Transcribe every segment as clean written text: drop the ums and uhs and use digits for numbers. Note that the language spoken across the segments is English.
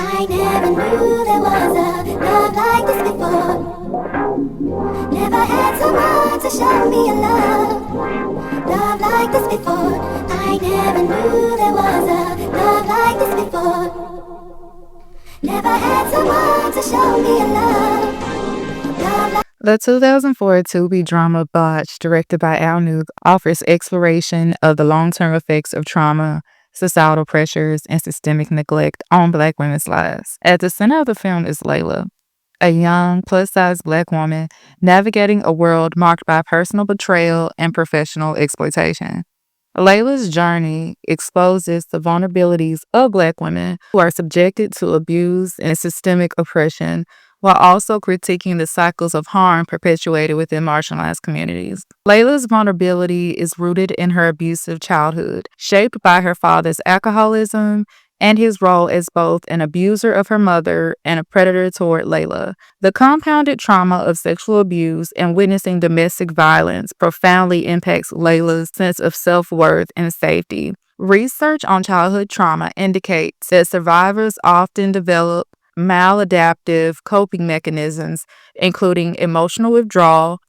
I never knew there was a love like this before. Never had someone to show me a love like this before. I never knew there was a love like this before. Never had someone to show me a love like. The 2004 Tubi drama Botch, directed by Al Nuke, offers exploration of the long-term effects of trauma, societal pressures, and systemic neglect on Black women's lives. At the center of the film is Layla, a young, plus-size Black woman navigating a world marked by personal betrayal and professional exploitation. Layla's journey exposes the vulnerabilities of Black women who are subjected to abuse and systemic oppression, while also critiquing the cycles of harm perpetuated within marginalized communities. Layla's vulnerability is rooted in her abusive childhood, shaped by her father's alcoholism and his role as both an abuser of her mother and a predator toward Layla. The compounded trauma of sexual abuse and witnessing domestic violence profoundly impacts Layla's sense of self-worth and safety. Research on childhood trauma indicates that survivors often develop maladaptive coping mechanisms, including emotional withdrawal,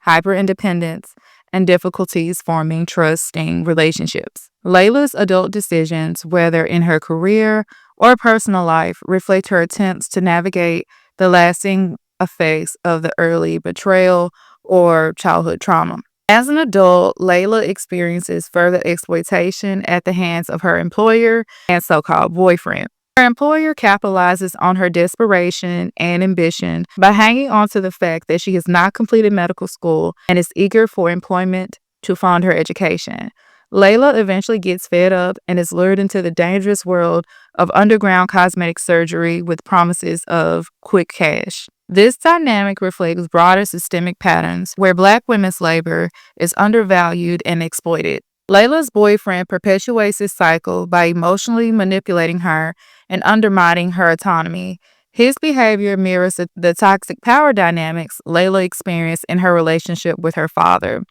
hyperindependence, and difficulties forming trusting relationships. Layla's adult decisions, whether in her career or personal life, reflect her attempts to navigate the lasting effects of the early betrayal or childhood trauma. As an adult, Layla experiences further exploitation at the hands of her employer and so-called boyfriend. Her employer capitalizes on her desperation and ambition by hanging on to the fact that she has not completed medical school and is eager for employment to fund her education. Layla eventually gets fed up and is lured into the dangerous world of underground cosmetic surgery with promises of quick cash. This dynamic reflects broader systemic patterns where Black women's labor is undervalued and exploited. Layla's boyfriend perpetuates this cycle by emotionally manipulating her and undermining her autonomy. His behavior mirrors the toxic power dynamics Layla experienced in her relationship with her father,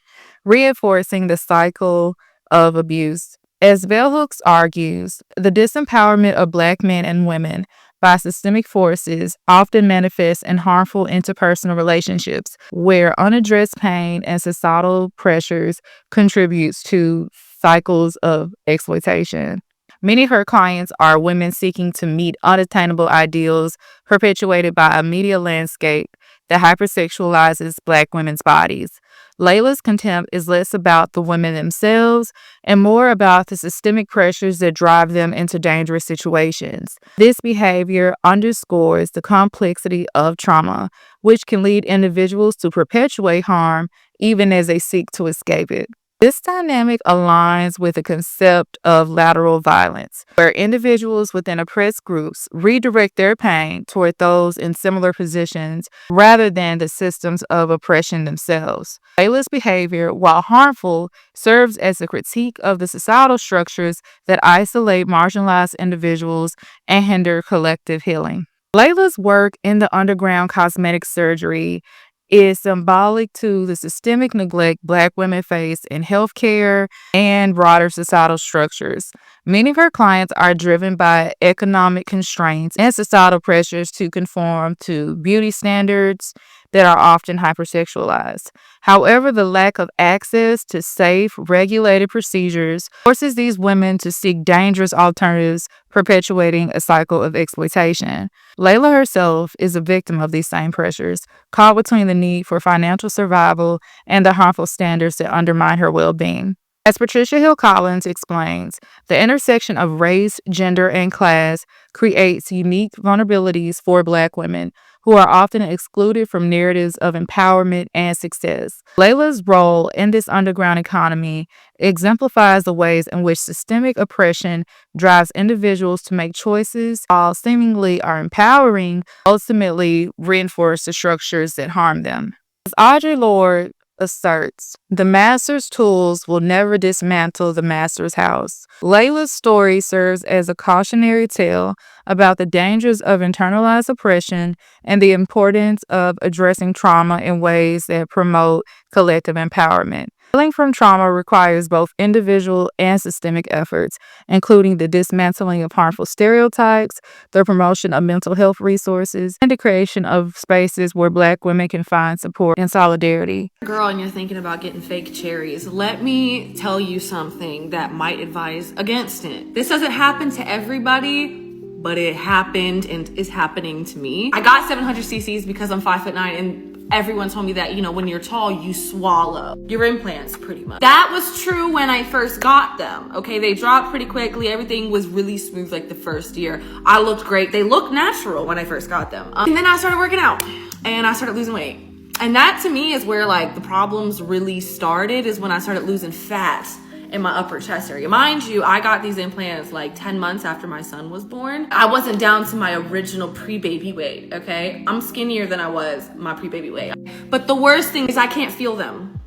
reinforcing the cycle of abuse. As Bell Hooks argues, the disempowerment of Black men and women by systemic forces often manifests in harmful interpersonal relationships where unaddressed pain and societal pressures contributes to cycles of exploitation. Many of her clients are women seeking to meet unattainable ideals perpetuated by a media landscape that hypersexualizes Black women's bodies. Layla's contempt is less about the women themselves and more about the systemic pressures that drive them into dangerous situations. This behavior underscores the complexity of trauma, which can lead individuals to perpetuate harm even as they seek to escape it. This dynamic aligns with the concept of lateral violence, where individuals within oppressed groups redirect their pain toward those in similar positions rather than the systems of oppression themselves. Layla's behavior, while harmful, serves as a critique of the societal structures that isolate marginalized individuals and hinder collective healing. Layla's work in the underground cosmetic surgery is symbolic to the systemic neglect Black women face in healthcare and broader societal structures. Many of her clients are driven by economic constraints and societal pressures to conform to beauty standards that are often hypersexualized. However, the lack of access to safe, regulated procedures forces these women to seek dangerous alternatives, perpetuating a cycle of exploitation. Layla herself is a victim of these same pressures, caught between the need for financial survival and the harmful standards that undermine her well-being. As Patricia Hill Collins explains, the intersection of race, gender, and class creates unique vulnerabilities for Black women who are often excluded from narratives of empowerment and success. Layla's role in this underground economy exemplifies the ways in which systemic oppression drives individuals to make choices while seemingly are empowering, ultimately reinforce the structures that harm them. As Audre Lorde asserts, the master's tools will never dismantle the master's house. Layla's story serves as a cautionary tale about the dangers of internalized oppression and the importance of addressing trauma in ways that promote collective empowerment. Healing from trauma requires both individual and systemic efforts, including the dismantling of harmful stereotypes, the promotion of mental health resources, and the creation of spaces where Black women can find support and solidarity. Girl, and you're thinking about getting fake cherries, let me tell you something that might advise against it. This doesn't happen to everybody, but it happened and is happening to me. I got 700 cc's because I'm 5'9", and everyone told me that, you know, when you're tall, you swallow your implants pretty much. That was true when I first got them, okay? They dropped pretty quickly. Everything was really smooth like the first year. I looked great. They looked natural when I first got them. And then I started working out and I started losing weight. And that to me is where like the problems really started, is when I started losing fat in my upper chest area. Mind you, I got these implants like 10 months after my son was born. I wasn't down to my original pre-baby weight, okay? I'm skinnier than I was my pre-baby weight. But the worst thing is I can't feel them.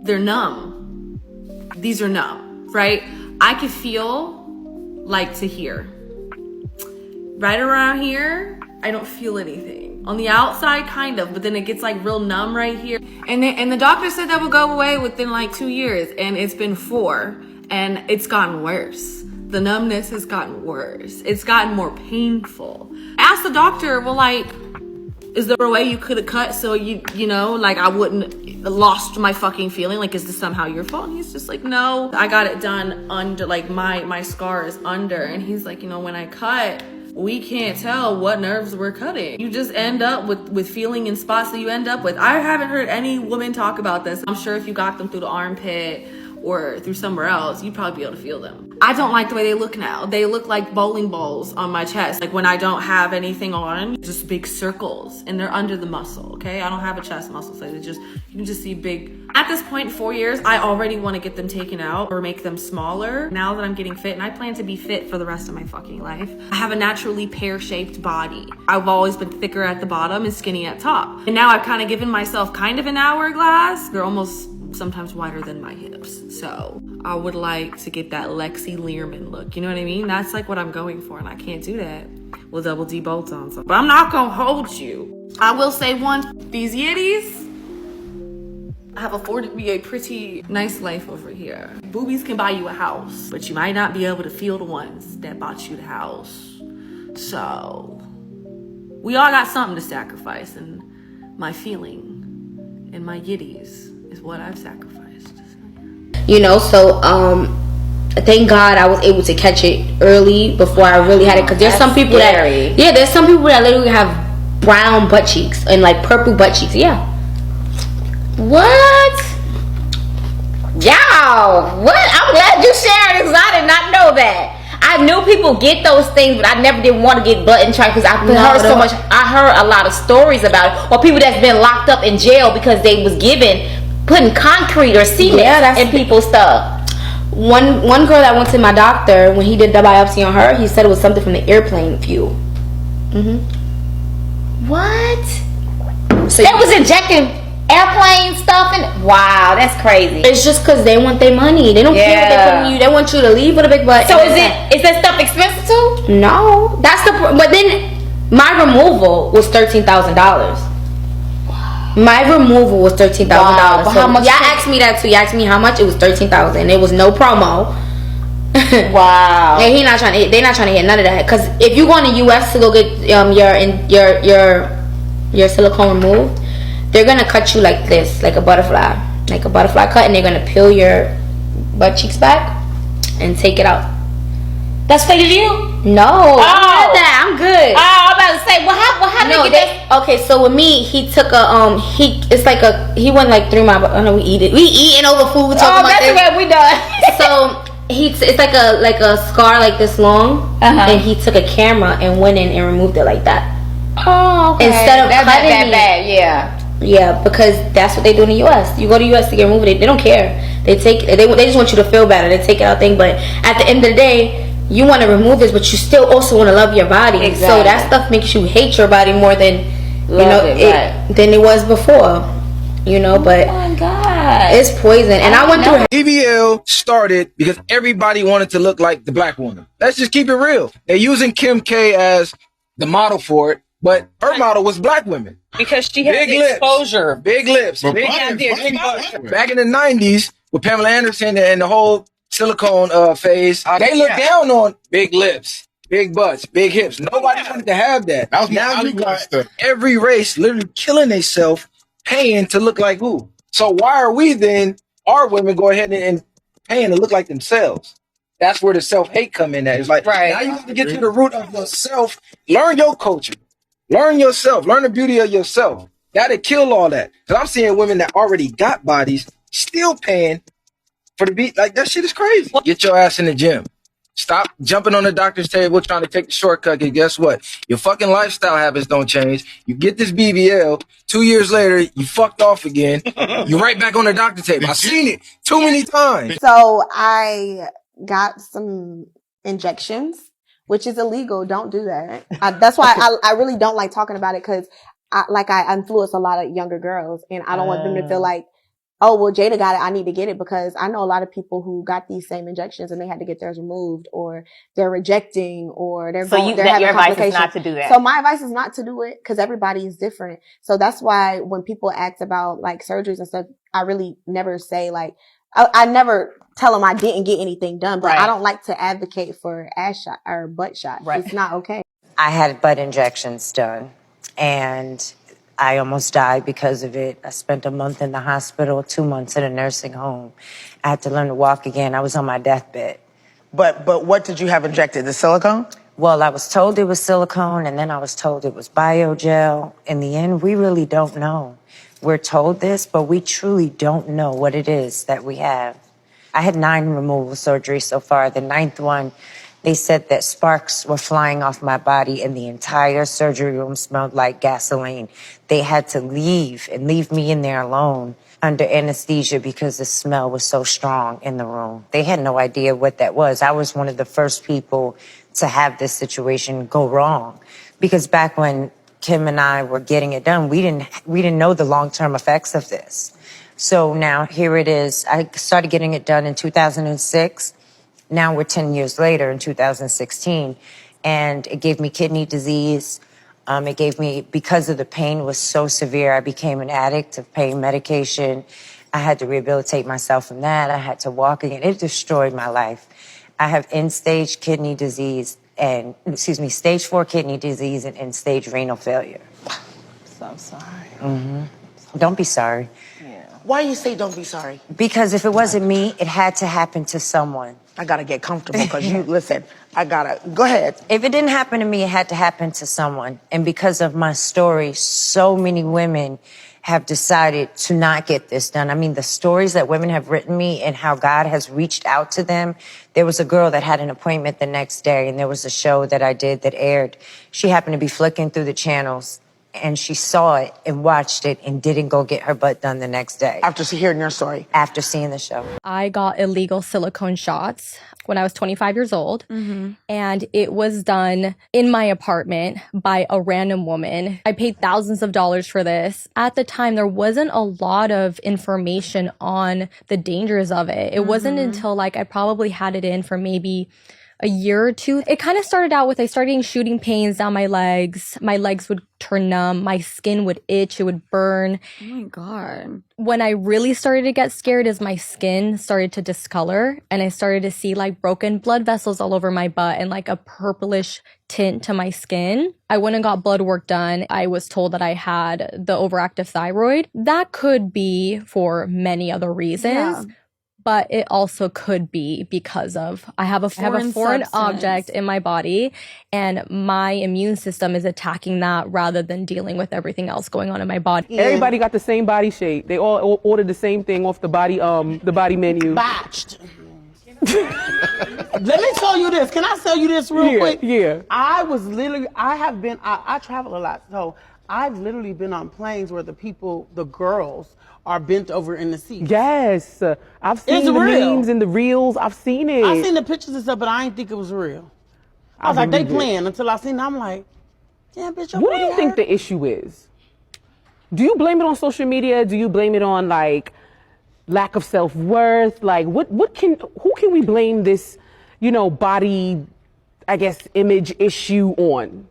They're numb. These are numb, right? I can feel like to here. Right around here, I don't feel anything. On the outside, kind of, but then it gets like real numb right here. And the doctor said that would go away within like 2 years, and it's been 4, and it's gotten worse. The numbness has gotten worse. It's gotten more painful. I asked the doctor, well, like, is there a way you could have cut so you know, like I wouldn't lost my fucking feeling? Like, is this somehow your fault? And he's just like, no, I got it done under, like my scar is under. And he's like, you know, when I cut, we can't tell what nerves we're cutting. You just end up with feeling in spots that you end up with. I haven't heard any woman talk about this. I'm sure if you got them through the armpit or through somewhere else, you'd probably be able to feel them. I don't like the way they look now. They look like bowling balls on my chest. Like when I don't have anything on, just big circles, and they're under the muscle, okay? I don't have a chest muscle, so you can just see big. At this point, 4 years, I already want to get them taken out or make them smaller. Now that I'm getting fit, and I plan to be fit for the rest of my fucking life. I have a naturally pear-shaped body. I've always been thicker at the bottom and skinny at top. And now I've kind of given myself kind of an hourglass. They're almost sometimes wider than my hips. So I would like to get that Lexi Learman look. You know what I mean? That's like what I'm going for, and I can't do that with double D bolts on. So, but I'm not gonna hold you. I will say these Yetis have afforded me a pretty nice life over here. Boobies can buy you a house, but you might not be able to feel the ones that bought you the house. So we all got something to sacrifice, and my feeling and my yitties is what I've sacrificed. You know, so thank God I was able to catch it early before I really had it, because there's some people there's some people that literally have brown butt cheeks and like purple butt cheeks. Yeah. What? Y'all, what? I'm glad you shared it, because I did not know that. I knew people get those things, but I never did want to get butt and try, because I heard so much. I heard a lot of stories about it, or people that's been locked up in jail because they was putting concrete or cement in people's stuff. One girl that went to my doctor, when he did the biopsy on her, he said it was something from the airplane fuel. What? So they was injecting airplane stuff and wow, that's crazy. It's just because they want their money. They don't care what they put in you. They want you to leave with a big butt. So is that stuff expensive too? No, that's but then my removal was $13,000. My removal was $13,000. Wow, so how much? Y'all asked me that too. Y'all asked me how much. It was $13,000. There was no promo. Wow. And they're not trying to hit none of that. Because if you go in the US to go get your silicone removed, they're gonna cut you like this, like a butterfly cut, and they're gonna peel your butt cheeks back and take it out. That's fake to you? No. Oh, I'm good. Oh, I'm about to say, what happened? Okay, so with me, he took he went like through my. Oh no, we eating over food. That's what we done. So it's like a scar like this long, and he took a camera and went in and removed it like that. Oh, okay. Instead of cutting that bad, yeah, because that's what they do in the U.S. You go to the U.S. to get removed, they don't care. They just want you to feel better. They take it out thing, but at the end of the day, you want to remove this, but you still also want to love your body. Exactly. So that stuff makes you hate your body more than than it was before. You know, but oh my God, it's poison. And I went through. BBL started because everybody wanted to look like the black woman. Let's just keep it real. They're using Kim K as the model for it. But her model was black women. Because she had Big the lips. exposure. Big lips. But Big butt- back in the 90s with Pamela Anderson and the whole silicone phase, they looked down on big lips, big butts, big hips. Nobody wanted to have that. That was my Now you Hollywood got stuff. every race literally killing themselves, paying to look like who? So why are we then, our women go ahead and paying to look like themselves? That's where the self-hate come in at. It's like, now you have to get to the root of yourself. Learn your culture. Learn yourself. Learn the beauty of yourself. That'll kill all that. Because I'm seeing women that already got bodies still paying for the beat. Like, that shit is crazy. Get your ass in the gym. Stop jumping on the doctor's table trying to take the shortcut. And guess what? Your fucking lifestyle habits don't change. You get this BBL. 2 years later, you fucked off again. You're right back on the doctor's table. I've seen it too many times. So I got some injections, which is illegal. Don't do that. That's why I really don't like talking about it, because I influence a lot of younger girls, and I don't want them to feel like, oh, well, Jada got it, I need to get it, because I know a lot of people who got these same injections and they had to get theirs removed, or they're rejecting, or they're having your advice is complications. not to do that. So my advice is not to do it, because everybody is different. So that's why when people ask about like surgeries and stuff, I really never say like, I never tell them I didn't get anything done, but I don't like to advocate for ass shot or butt shots. It's not okay. I had butt injections done, and I almost died because of it. I spent a month in the hospital, 2 months in a nursing home. I had to learn to walk again. I was on my deathbed. But what did you have injected? The silicone? Well, I was told it was silicone, and then I was told it was biogel. In the end, we really don't know. We're told this, but we truly don't know what it is that we have. I had 9 removal surgeries so far. The 9th one, they said that sparks were flying off my body and the entire surgery room smelled like gasoline. They had to leave me in there alone under anesthesia because the smell was so strong in the room. They had no idea what that was. I was one of the first people to have this situation go wrong, because back when Kim and I were getting it done, we didn't know the long-term effects of this. So now here it is. I started getting it done in 2006. Now we're 10 years later in 2016, and it gave me kidney disease. It gave me, because of the pain was so severe, I became an addict of pain medication. I had to rehabilitate myself from that. I had to walk again. It destroyed my life. I have end-stage kidney disease stage 4 kidney disease and end-stage renal failure. So sorry. Mm-hmm. Don't be sorry. Yeah. Why you say don't be sorry? Because if it wasn't me, it had to happen to someone. I gotta get comfortable, because listen, go ahead. If it didn't happen to me, it had to happen to someone. And because of my story, so many women have decided to not get this done. I mean, the stories that women have written me and how God has reached out to them. There was a girl that had an appointment the next day, and there was a show that I did that aired. She happened to be flicking through the channels, and she saw it and watched it and didn't go get her butt done the next day. After hearing your story? After seeing the show. I got illegal silicone shots when I was 25 years old, and it was done in my apartment by a random woman. I paid thousands of dollars for this. At the time, there wasn't a lot of information on the dangers of it. It wasn't until I probably had it in for maybe a year or two. It kind of started out with, I started getting shooting pains down my legs. My legs would turn numb. My skin would itch. It would burn. Oh my God. When I really started to get scared is my skin started to discolor, and I started to see broken blood vessels all over my butt and a purplish tint to my skin. I went and got blood work done. I was told that I had the overactive thyroid. That could be for many other reasons. Yeah. But it also could be because of I have a foreign object in my body, and my immune system is attacking that rather than dealing with everything else going on in my body. Yeah. Everybody got the same body shape. They all ordered the same thing off the body menu. Botched. Let me tell you this. Can I tell you this real quick? Yeah. I travel a lot, so I've literally been on planes where the girls are bent over in the seat. Yes. I've seen the memes and the reels. I've seen it. I've seen the pictures and stuff, but I didn't think it was real. I was like, they playing until I seen it. I'm like, yeah, bitch, what do you think the issue is? Do you blame it on social media? Do you blame it on lack of self-worth? Who can we blame this, body, I guess, image issue on?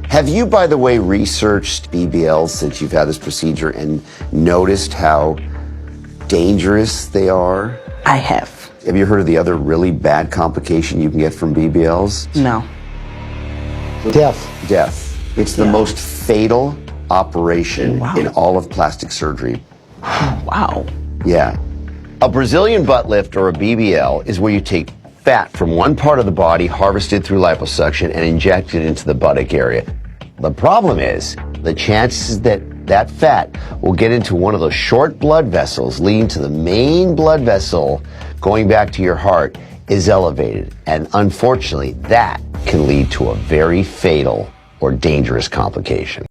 Have you, by the way, researched BBLs since you've had this procedure and noticed how dangerous they are? I have. Have you heard of the other really bad complication you can get from BBLs? No. Death. Death. It's the most fatal operation in all of plastic surgery. Wow. Yeah. A Brazilian butt lift, or a BBL, is where you take fat from one part of the body harvested through liposuction and inject it into the buttock area. The problem is the chances that that fat will get into one of those short blood vessels leading to the main blood vessel going back to your heart is elevated. And unfortunately, that can lead to a very fatal or dangerous complication.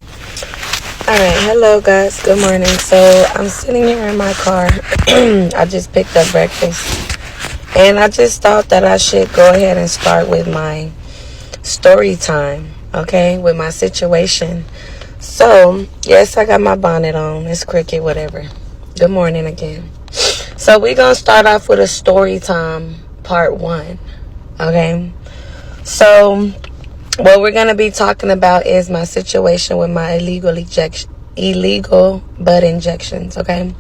All right, hello guys, good morning. So I'm sitting here in my car. I just picked up breakfast, and I just thought that I should go ahead and start with my story time, okay, with my situation. So yes, I got my bonnet on. It's cricket, whatever. Good morning again. So we're gonna start off with a story time part 1, okay? So what we're going to be talking about is my situation with my illegal butt injections, okay?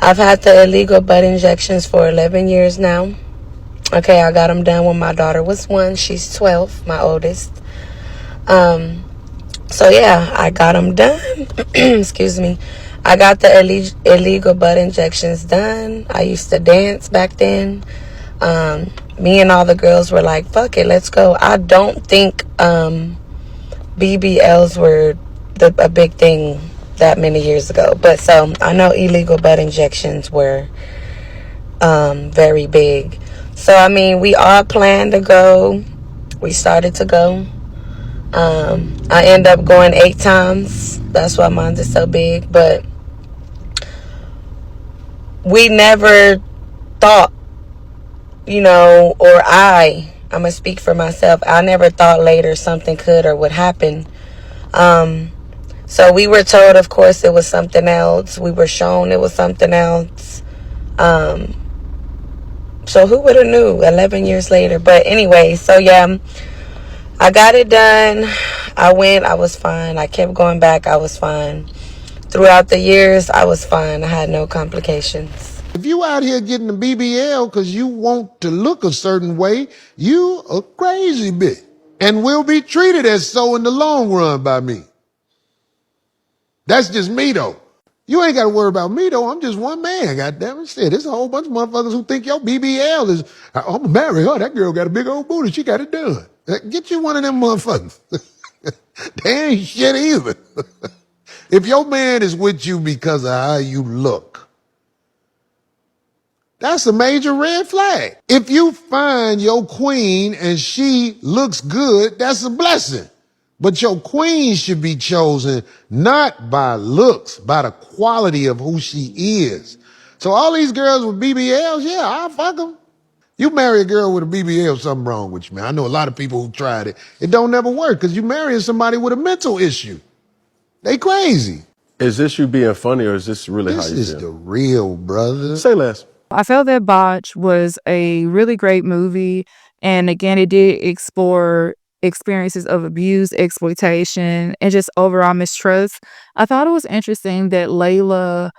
I've had the illegal butt injections for 11 years now. Okay, I got them done when my daughter was 1. She's 12, my oldest. So yeah, I got them done. Excuse me. I got the illegal butt injections done. I used to dance back then. Me and all the girls were like, fuck it, let's go. I don't think BBLs were a big thing that many years ago. But so I know illegal butt injections were very big. So, I mean, we all planned to go. We started to go. I ended up going 8 times. That's why mine is so big. But we never thought, you know, or I'm going to speak for myself. I never thought later something could or would happen. So we were told, of course, it was something else. We were shown it was something else. So who would have knew 11 years later? But anyway, so yeah, I got it done. I went, I was fine. I kept going back, I was fine. Throughout the years, I was fine. I had no complications. If you out here getting a BBL because you want to look a certain way, you a crazy bitch. And will be treated as so in the long run by me. That's just me though. You ain't got to worry about me though. I'm just one man, goddamn it. Shit, there's a whole bunch of motherfuckers who think your BBL is, I'm gonna marry her. That girl got a big old booty. She got it done. Get you one of them motherfuckers. They ain't shit either. If your man is with you because of how you look, that's a major red flag. If you find your queen and she looks good, that's a blessing. But your queen should be chosen not by looks, by the quality of who she is. So all these girls with BBLs, yeah, I'll fuck them. You marry a girl with a BBL, something wrong with you, man. I know a lot of people who tried it. It don't never work because you marrying somebody with a mental issue. They crazy. Is this you being funny or is this really how you feel? This is the real, brother. Say less. I felt that Botch was a really great movie. And again, it did explore experiences of abuse, exploitation, and just overall mistrust. I thought it was interesting that Layla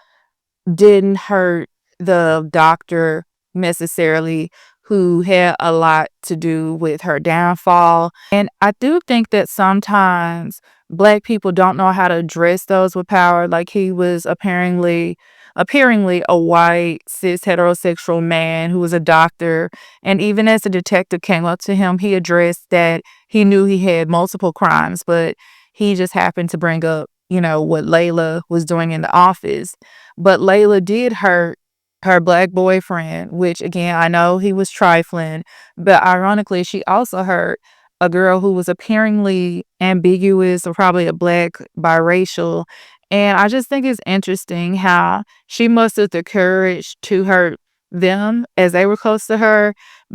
didn't hurt the doctor necessarily, who had a lot to do with her downfall. And I do think that sometimes Black people don't know how to address those with power. Like, he was apparently a white cis heterosexual man who was a doctor, and even as the detective came up to him, he addressed that he knew he had multiple crimes, but he just happened to bring up, you know, what Layla was doing in the office. But Layla did hurt her Black boyfriend, which again, I know he was trifling, but ironically, she also hurt a girl who was apparently ambiguous or probably a Black biracial. And I just think it's interesting how she mustered the courage to hurt them as they were close to her.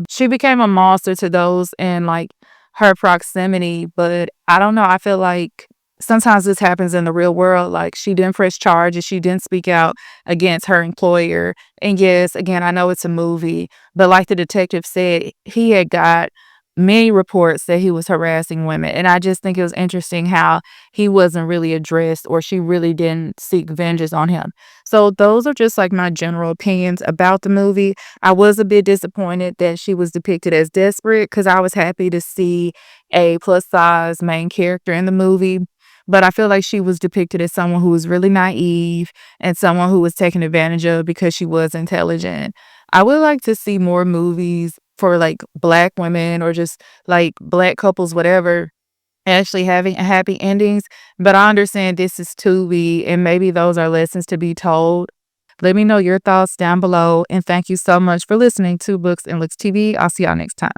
She became a monster to those in like her proximity, but I don't know. I feel like sometimes this happens in the real world. Like, she didn't press charges. She didn't speak out against her employer. And yes, again, I know it's a movie, but like the detective said, he had got many reports that he was harassing women. And I just think it was interesting how he wasn't really addressed, or she really didn't seek vengeance on him. So those are just like my general opinions about the movie. I was a bit disappointed that she was depicted as desperate, because I was happy to see a plus size main character in the movie. But I feel like she was depicted as someone who was really naive and someone who was taken advantage of because she was intelligent. I would like to see more movies for like Black women, or just like Black couples, whatever, actually having happy endings. But I understand this is Tubi, and maybe those are lessons to be told. Let me know your thoughts down below, and thank you so much for listening to Books and Looks TV. I'll see y'all next time.